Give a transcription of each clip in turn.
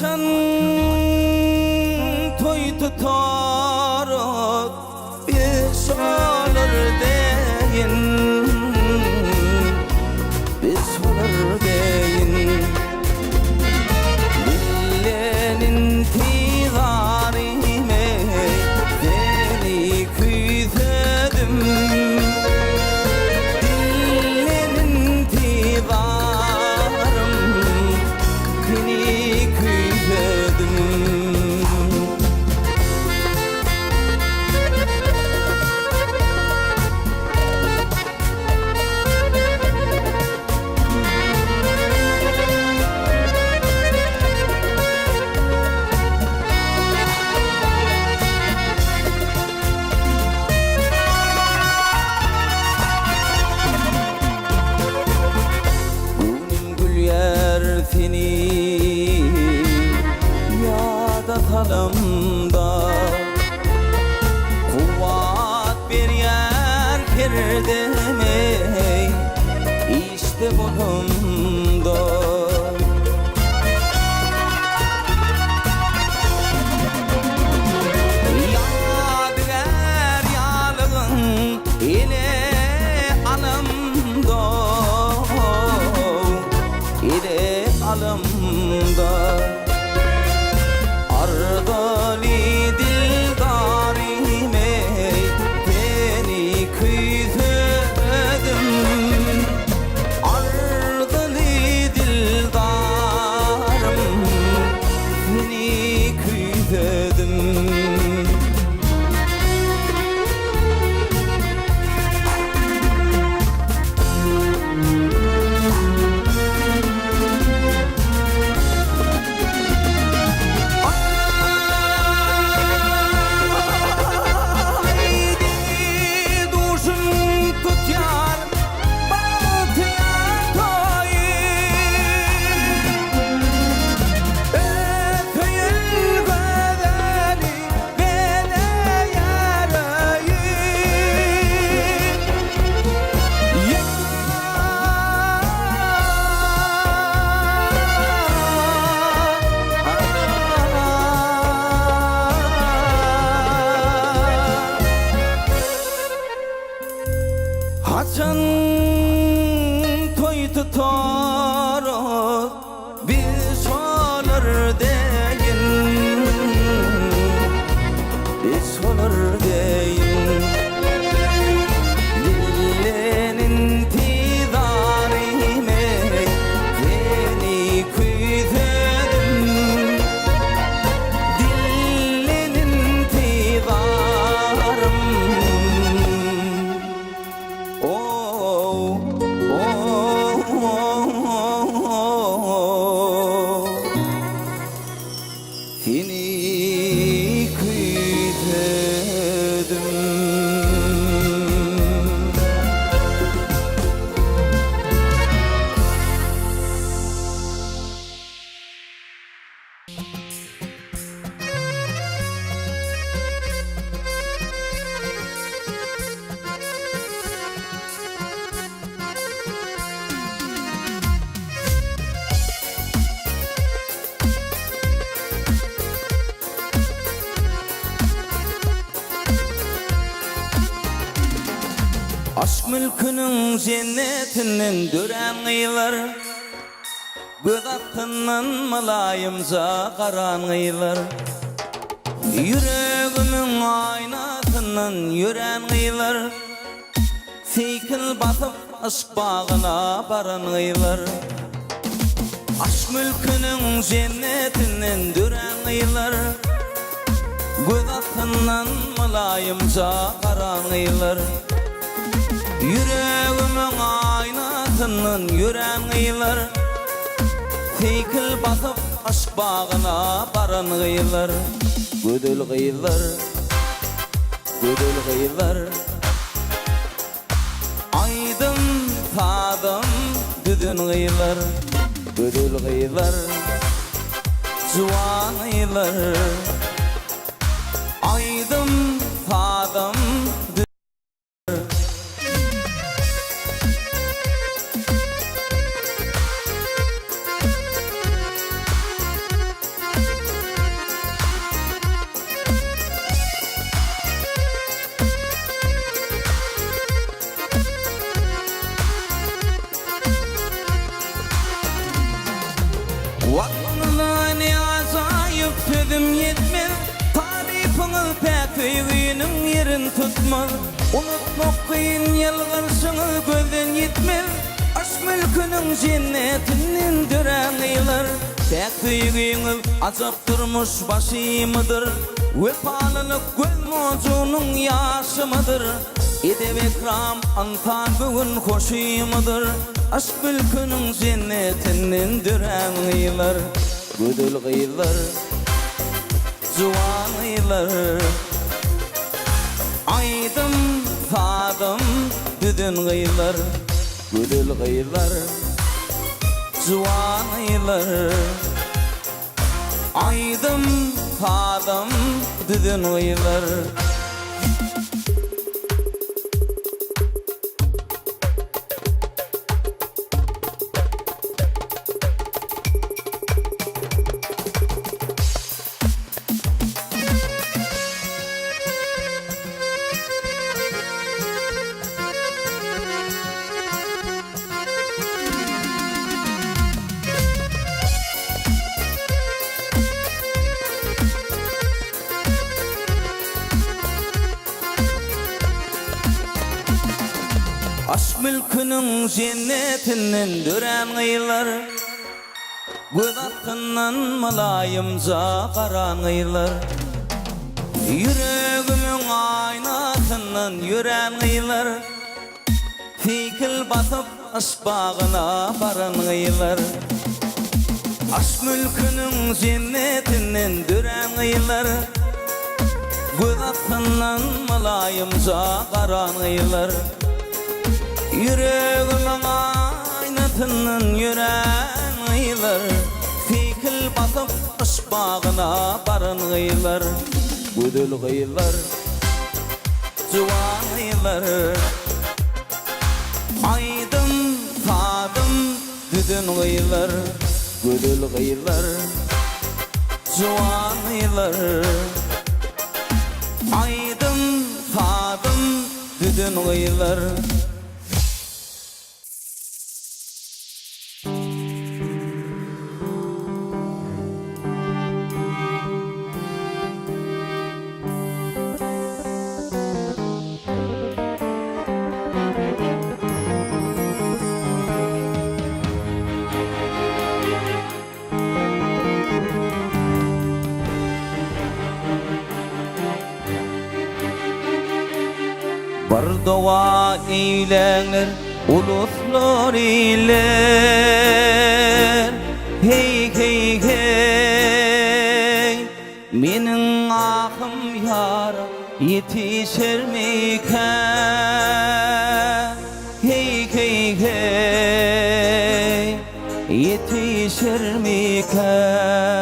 Haçan toy tutar biz olur deyin, biz olur deyin. Dillenin tigarime seni küysedim, dillenin tigarım seni küysedim. Seni yada talamda kuvvat bir yer kirdemey işte bunumda. Yadigar yalığın ile anımda, ile alımda ardali dildarime beni küysedim, ardali dildarım beni küysedim. Haçan toy tutar biz olur deyin, biz olur deyin. Dillenin tidarime seni küysedim, dillenin tidarım seni küysedim. Aşk mülkünün cennetinden dören gıylar, göz attından malayımca karan gıylar. Yüreğimin aynasından yüren gıylar, seykil basıp aşk bağına baran gıylar. Aşk mülkünün cennetinden dören gıylar, göz attından malayımca karan gıylar. Yüreğimin aynasından yüren gıylar, seykil basıp aşk bağına baran gıylar. Gödül gıylar, gödül gıylar, aydım tadım düdün gıylar. Gödül gıylar, juwan gıylar, aydım tadım ısmar Unutmak kıyın yalgarsını gözden yitmez Aşk mülkünün cennetinden dören ıylar Tek büyüğünüz azap durmuş başımıdır Vefalılık göz mocunun yaşımıdır Edeb ekram anta bugün hoşuymudur Aşk mülkünün cennetinden dören ıylar Gödül gıylar Zuvan ıylar Aydım fadım düdün gıylar Gödül gıylar Zuvan ıylar Aydım fadım düdün gıylar Aşk mülkünün cennetinden dören ıylar Göz hakkından malayımca karan ıylar Yüreğimin aynasından yüren ıylar Fikil basıp aşk bağına baran ıylar Aşk mülkünün cennetinden dören ıylar Göz hakkından malayımca karan ıylar Yüreğimin aynasından yüren ıylar Fikil basıp aşk bağına baran ıylar Gödül gıylar Zuvan ıylar Aydım fadım düdün gıylar Gödül gıylar Zuvan ıylar Aydım fadım düdün gıylar Bardoğa eylenir uluslar eyler Hey hey hey Menin ahım yara yetişir miken Hey hey hey Yetişir miken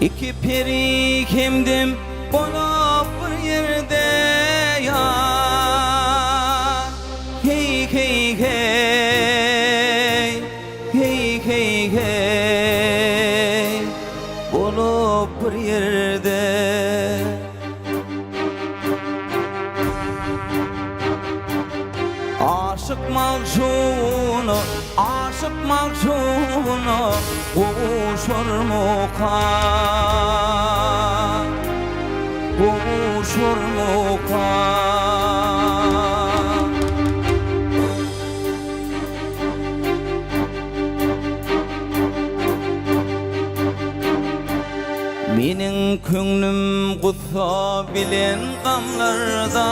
İki peri kimdim bana bir yerde ya Hey hey hey Hey hey hey Bana bir yerde Aşık mahzunu Aşık mahzunu Kuşur mukam Kuşur mukam Menin könglim kutsa bilen gamlarda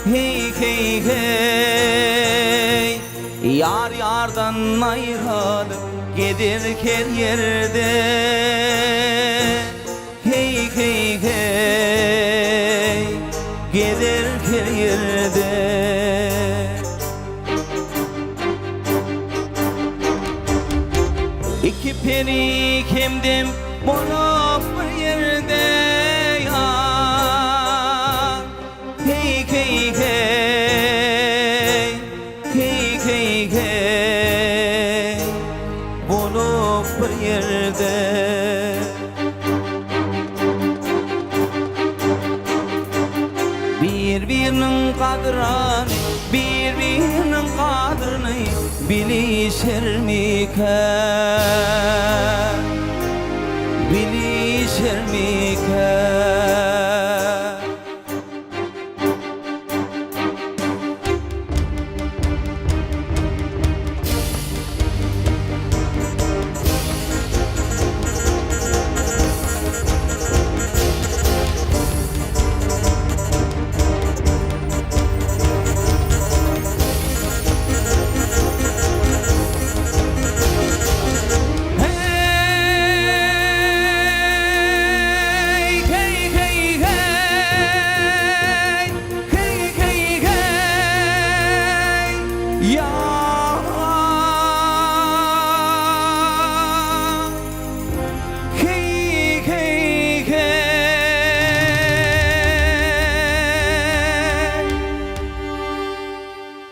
Hey hey hey Yar yardan ayrılıp giderken yerde Hey hey hey Giderken yerde İki peri kimdim bana bir yerde ya Hey hey hey Hey hey hey Bulup bir yerde Birbirinin kadrını Birbirinin kadrını bilişir miken bilişermiken.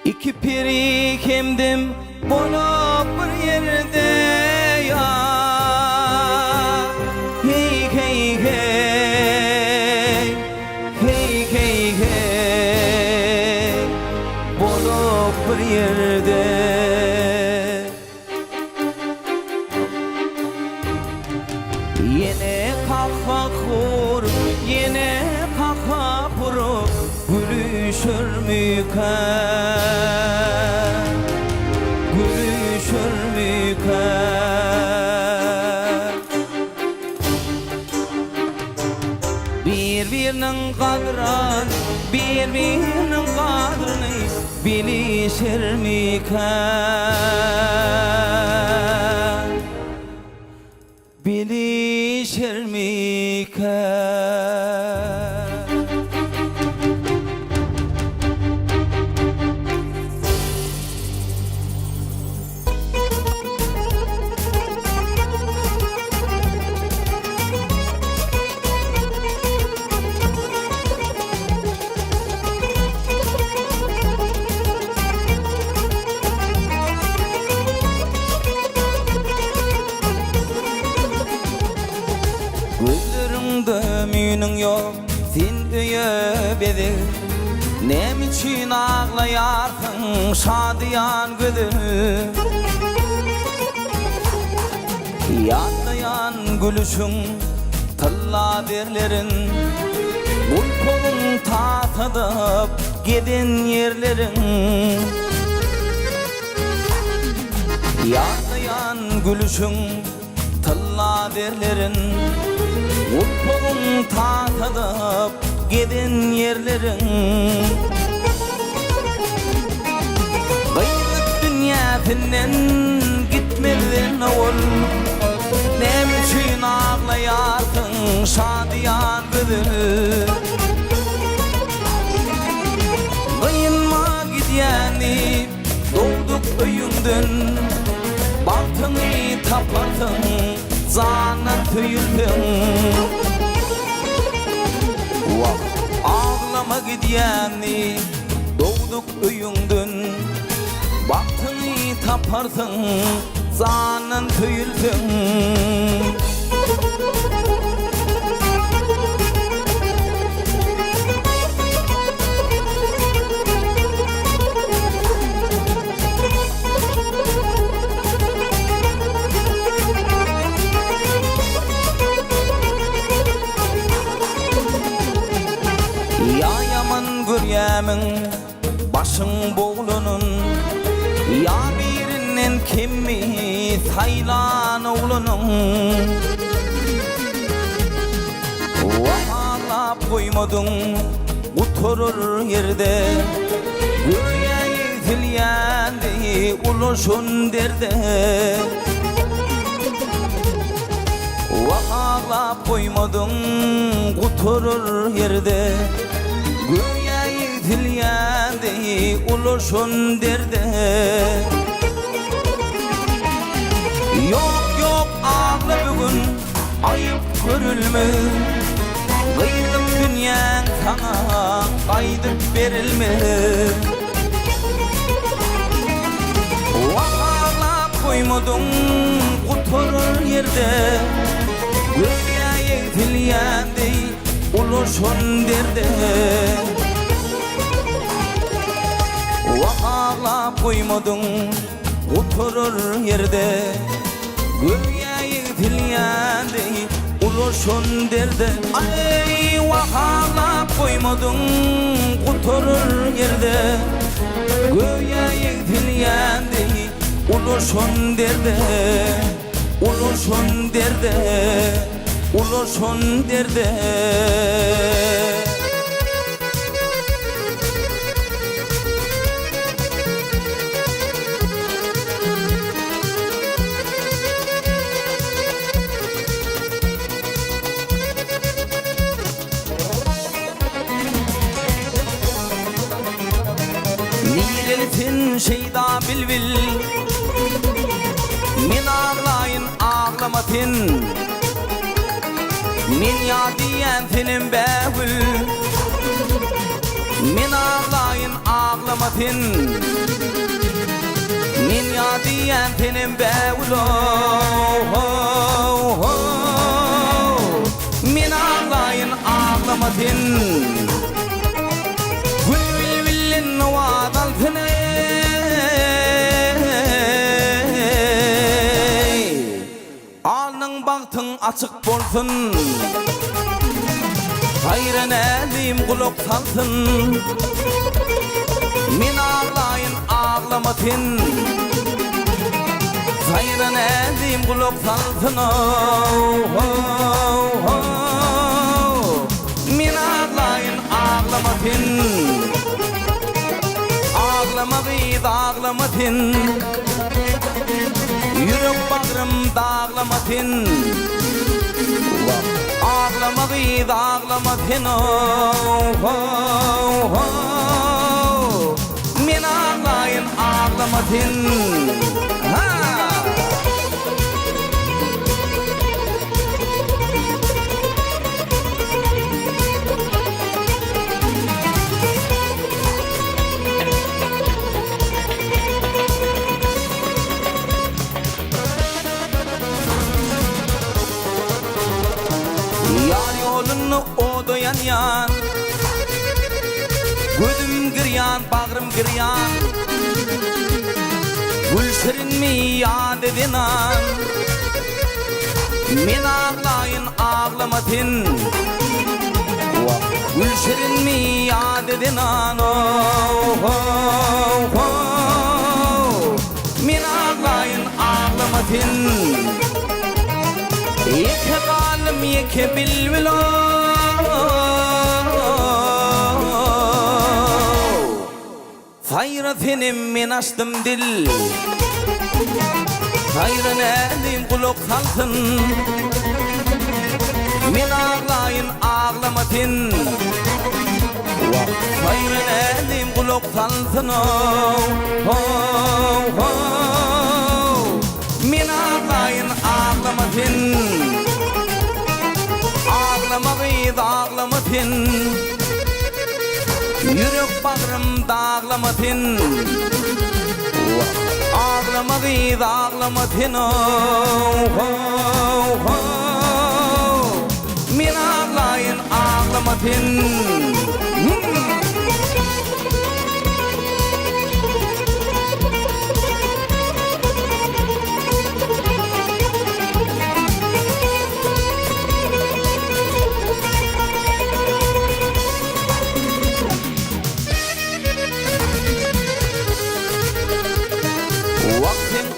İki piri kimdim bulup bir yerde ya. Hey hey hey, hey hey hey, bulup bir yerde. Yine kahva kur, yine kahva kuru, gülüşür mükan, gülüşür mükan. Birbirinin kadran, birbirinin kadrini bilişir mükan, bilişir mükan. Gözlerinde müyünün yok, sen öye bedi. Nem için ağlayarsın şadiyan gözünü. Yanlayan gülüşün, tılla derlerin, bul kolun tatıdıp giden yerlerin. Yanlayan gülüşün, tılla derlerin, ulpolun tatıdıp giden yerlerin. Gayret dünyasından gitmedin oğul, nem için ağlayarsın şadiyan gözünü. Kıyınma gidiyeni doğduk öyünden, baktını taparsın zana tüyüldün. Ağlama gidiyeni doğduk öyünden, baktını taparsın zana tüyüldün. Ya yaman güryemin başın boğulunun, ya birinden kimi saylan oğlunun. Ağlap koymadın oturur yerde, göğe yükselyendi uluşun derde. Ağlap koymadın oturur yerde, göğe yükselyendi uluşun derde. Yok yok ağla bugün ayıp görülme, kıydım dünyan sana kaydıp verilme. Ağlap koymadın oturur yerde, göğe yükselyendi uluşun derde. Ağlap koymadın oturur yerde, göğe yükselyendi ulaşan derde. Ay vahalap koymadın kurtarır yerde. Göğe yektilyendi ulaşan derde. Ulaşan derde, ulaşan derde. Nilelitin şeyda bilbil, min ağlayın ağlamatin, min yadiyen tinim behül, min ağlayın ağlamatin, min yadiyen tinim behül, min ağlayın ağlamatin. Alnın baktın açık bolsun, hayran elim kulak salsın. Min ağlayın ağlamatin, hayran elim kulak salsın. Min ağlayın ağlamatin, ağlamadı ağlamatin. Yürek bağrım dağlamatin, ağlamadı ağlamatin. Min ağlayın ağlamatin. O doyan yan, gözüm giryan, bağrım giryan. Gülşirin mi yad edin an, min ağlayın ağlamatin. Gülşirin mi yad edin an, min ağlayın ağlamatin. Yeke kalım yeke bilvilo, hayratenim min açtım dil, hayran elim kulak salsın. Min ağlayın ağlamatin, hayran elim kulak salsın. Min ağlayın ağlamatin, ağlamadı ağlamatin. Yürek bağrım dağlamatin, ağlamadı ağlamatin. Min ağlayın ağlamatin.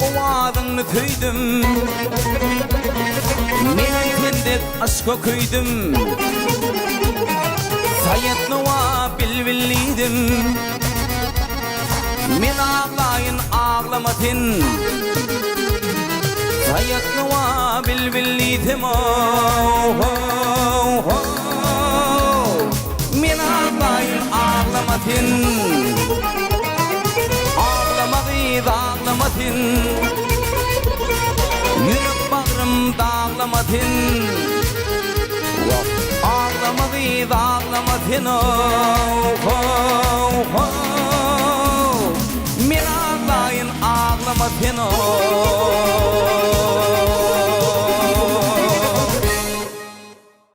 Ovadını tüydüm, men kendek aşka küydüm. Sayetnova bilbilliydim, min ağlayın ağlamatin. Sayetnova bilbilliydim, min ağlayın ağlamatin. Ağlamatin, yürek bağrım dağlamatin. Ağlamadı ağlamatin. Min ağlayın ağlamatin.